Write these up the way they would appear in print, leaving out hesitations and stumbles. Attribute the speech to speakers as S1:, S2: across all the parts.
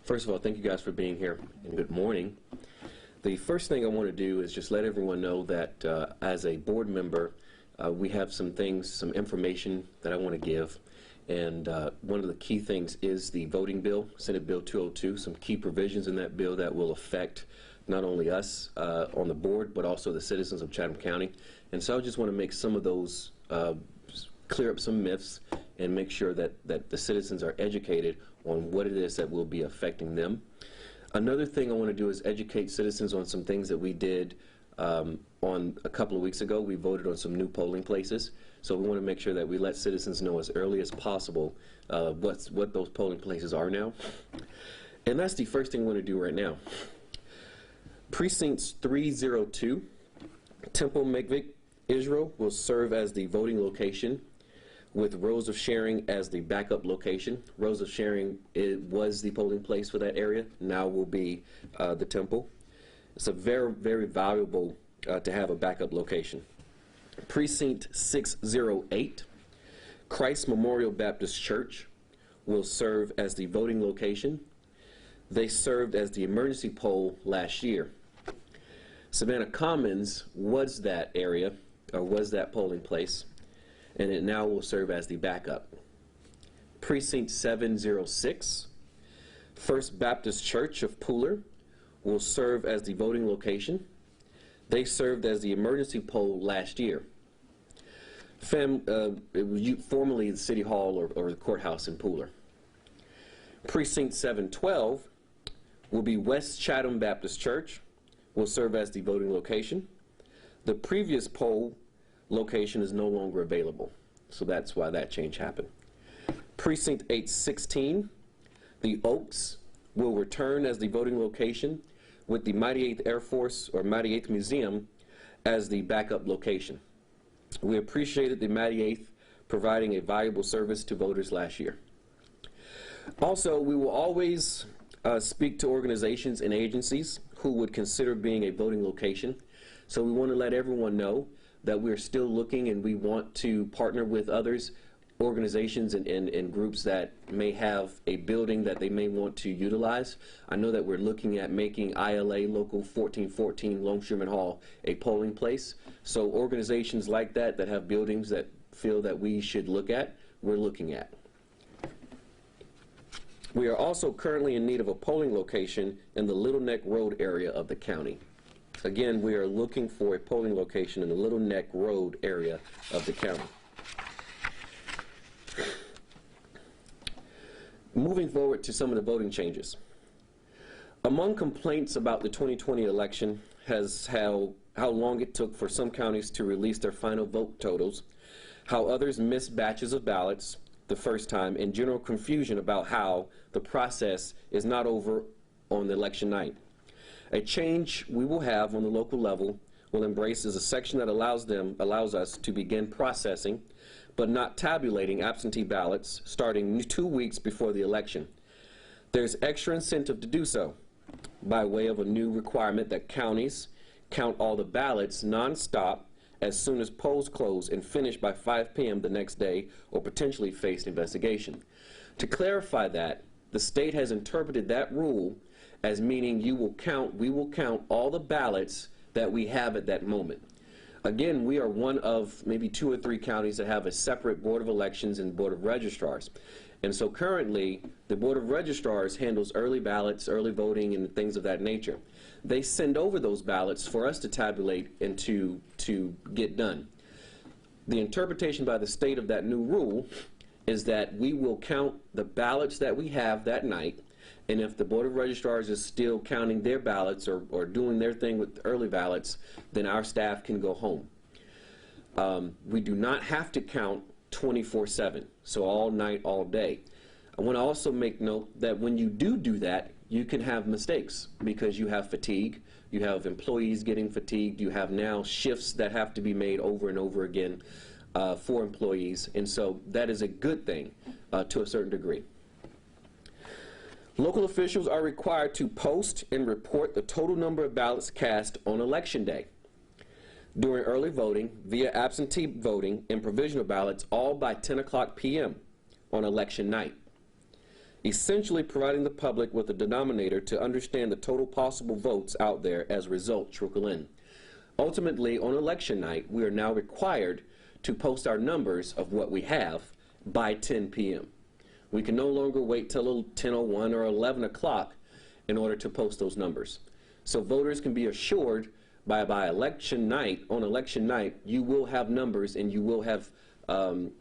S1: First of all, thank you guys for being here, and good morning. The first thing I want to do is just let everyone know that as a board member, we have some things, some information that I want to give. And one of the key things is the voting bill, Senate Bill 202, some key provisions in that bill that will affect not only us on the board, but also the citizens of Chatham County. And so I just want to make some of those, clear up some myths and make sure that the citizens are educated on what it is that will be affecting them. Another thing I want to do is educate citizens on some things that we did on a couple of weeks ago. We voted on some new polling places. So we want to make sure that we let citizens know as early as possible what those polling places are now. And that's the first thing we want to do right now. Precincts 302, Temple Mikvik, Israel, will serve as the voting location, with Rows of Sharing as the backup location. Rows of Sharing, it was the polling place for that area, now will be the temple. It's a very, very valuable to have a backup location. Precinct 608, Christ Memorial Baptist Church, will serve as the voting location. They served as the emergency poll last year. Savannah Commons was that area, or was that polling place, and it now will serve as the backup. Precinct 706, First Baptist Church of Pooler, will serve as the voting location. They served as the emergency poll last year. It was formerly the City Hall or the courthouse in Pooler. Precinct 712 will be West Chatham Baptist Church, will serve as the voting location. The previous poll location is no longer available, so that's why that change happened. Precinct 816, the Oaks, will return as the voting location, with the Mighty 8th Air Force or Mighty 8th Museum as the backup location. We appreciated the Mighty 8th providing a valuable service to voters last year. Also, we will always speak to organizations and agencies who would consider being a voting location. So we want to let everyone know that we're still looking and we want to partner with others, organizations and groups that may have a building that they may want to utilize. I know that we're looking at making ILA Local 1414 Longshoreman Hall a polling place. So organizations like that have buildings that feel that we should look at, we're looking at. We are also currently in need of a polling location in the Little Neck Road area of the county. Again, we are looking for a polling location in the Little Neck Road area of the county. Moving forward to some of the voting changes. Among complaints about the 2020 election has how long it took for some counties to release their final vote totals, how others missed batches of ballots the first time, and general confusion about how the process is not over on the election night. A change we will have on the local level will embrace is a section that allows us to begin processing but not tabulating absentee ballots starting 2 weeks before the election. There's extra incentive to do so by way of a new requirement that counties count all the ballots nonstop as soon as polls close and finish by 5 p.m. the next day or potentially face investigation. To clarify that, the state has interpreted that rule as meaning we will count all the ballots that we have at that moment. Again, we are one of maybe 2 or 3 counties that have a separate Board of Elections and Board of Registrars. And so currently, the Board of Registrars handles early ballots, early voting, and things of that nature. They send over those ballots for us to tabulate and to get done. The interpretation by the state of that new rule is that we will count the ballots that we have that night, and if the Board of Registrars is still counting their ballots or doing their thing with the early ballots, then our staff can go home. We do not have to count 24/7, so all night, all day. I want to also make note that when you do that, you can have mistakes because you have fatigue, you have employees getting fatigued, you have now shifts that have to be made over and over again for employees, and so that is a good thing to a certain degree. Local officials are required to post and report the total number of ballots cast on Election Day. During early voting, via absentee voting and provisional ballots, all by 10 o'clock p.m. on election night. essentially providing the public with a denominator to understand the total possible votes out there as results trickle in. Ultimately, on election night, we are now required to post our numbers of what we have by 10 p.m. We can no longer wait till 10:01 or 11 o'clock in order to post those numbers. So voters can be assured by election night, on election night, you will have numbers and you will have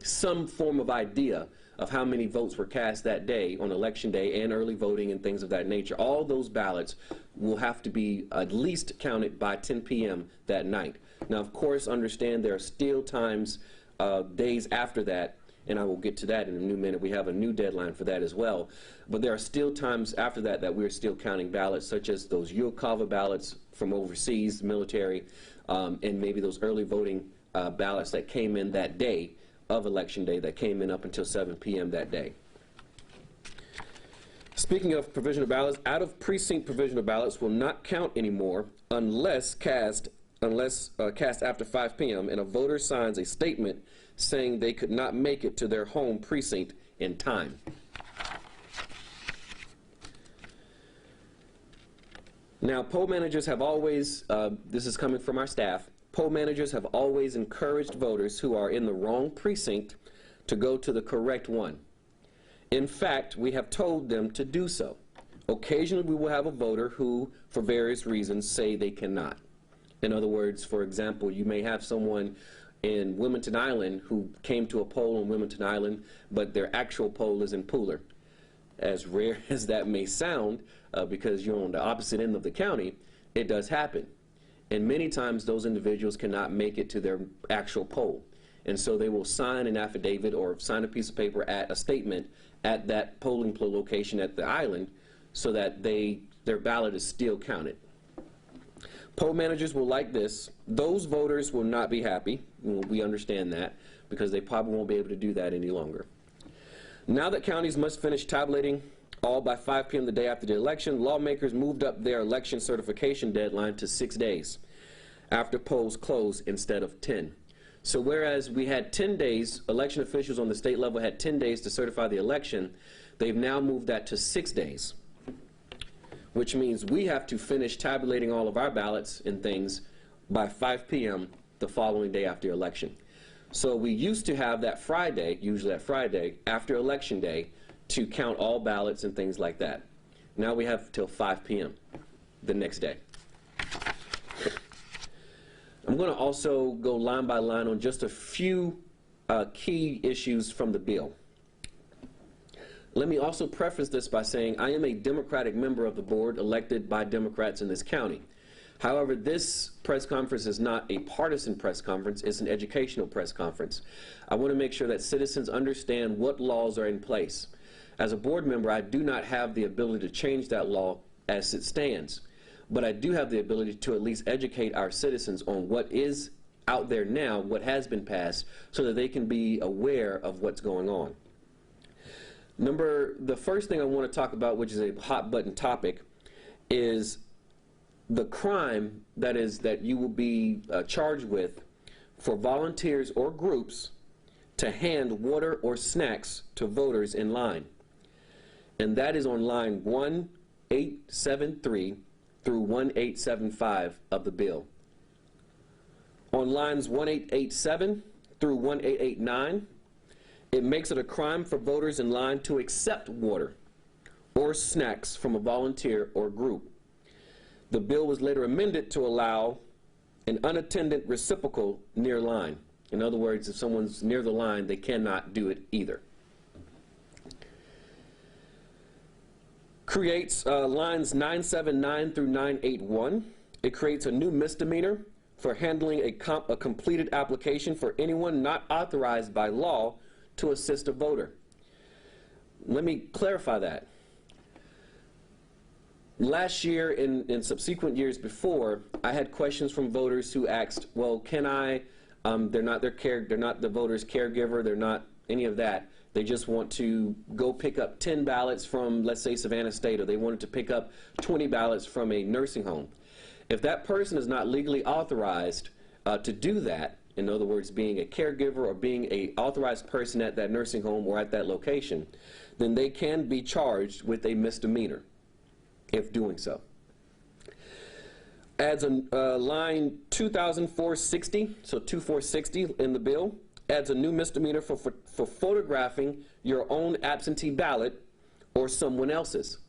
S1: some form of idea of how many votes were cast that day on election day and early voting and things of that nature. All those ballots will have to be at least counted by 10 p.m. that night. Now, of course, understand there are still times, days after that, and I will get to that in a new minute. We have a new deadline for that as well. But there are still times after that that we're still counting ballots, such as those Yukava ballots from overseas, military, and maybe those early voting ballots that came in that day of Election Day, that came in up until 7 p.m. that day. Speaking of provisional ballots, out-of-precinct provisional ballots will not count anymore unless cast after 5 p.m. and a voter signs a statement saying they could not make it to their home precinct in time. Now, poll managers have always, this is coming from our staff, poll managers have always encouraged voters who are in the wrong precinct to go to the correct one. In fact, we have told them to do so. Occasionally, we will have a voter who, for various reasons, say they cannot. In other words, for example, you may have someone in Wilmington Island who came to a poll on Wilmington Island, but their actual poll is in Pooler. As rare as that may sound, because you're on the opposite end of the county, it does happen. And many times those individuals cannot make it to their actual poll. And so they will sign an affidavit or sign a piece of paper at a statement at that polling location at the island so that their ballot is still counted. Poll managers will like this. Those voters will not be happy. We understand that because they probably won't be able to do that any longer. Now that counties must finish tabulating all by 5 p.m. the day after the election, lawmakers moved up their election certification deadline to 6 days after polls close instead of 10. So whereas we had 10 days, election officials on the state level had 10 days to certify the election, they've now moved that to 6 days, which means we have to finish tabulating all of our ballots and things by 5 p.m. the following day after election. So we used to have that Friday, usually that Friday, after Election Day, to count all ballots and things like that. Now we have till 5 p.m. the next day. I'm going to also go line by line on just a few key issues from the bill. Let me also preface this by saying I am a Democratic member of the board elected by Democrats in this county. However, this press conference is not a partisan press conference, it's an educational press conference. I want to make sure that citizens understand what laws are in place. As a board member, I do not have the ability to change that law as it stands, but I do have the ability to at least educate our citizens on what is out there now, what has been passed, so that they can be aware of what's going on. The first thing I want to talk about, which is a hot button topic, is the crime that you will be charged with for volunteers or groups to hand water or snacks to voters in line. And that is on line 1873 through 1875 of the bill. On lines 1887 through 1889, it makes it a crime for voters in line to accept water or snacks from a volunteer or group. The bill was later amended to allow an unattended reciprocal near line. In other words, if someone's near the line, they cannot do it either. Creates lines 979 through 981. It creates a new misdemeanor for handling a completed application for anyone not authorized by law to assist a voter. Let me clarify that. Last year and subsequent years before, I had questions from voters who asked, well, can I, they're not the voter's caregiver, they're not any of that. They just want to go pick up 10 ballots from, let's say, Savannah State, or they wanted to pick up 20 ballots from a nursing home. If that person is not legally authorized to do that, in other words, being a caregiver or being an authorized person at that nursing home or at that location, then they can be charged with a misdemeanor if doing so. Adds a line 2460, so 2460 in the bill, adds a new misdemeanor for photographing your own absentee ballot or someone else's.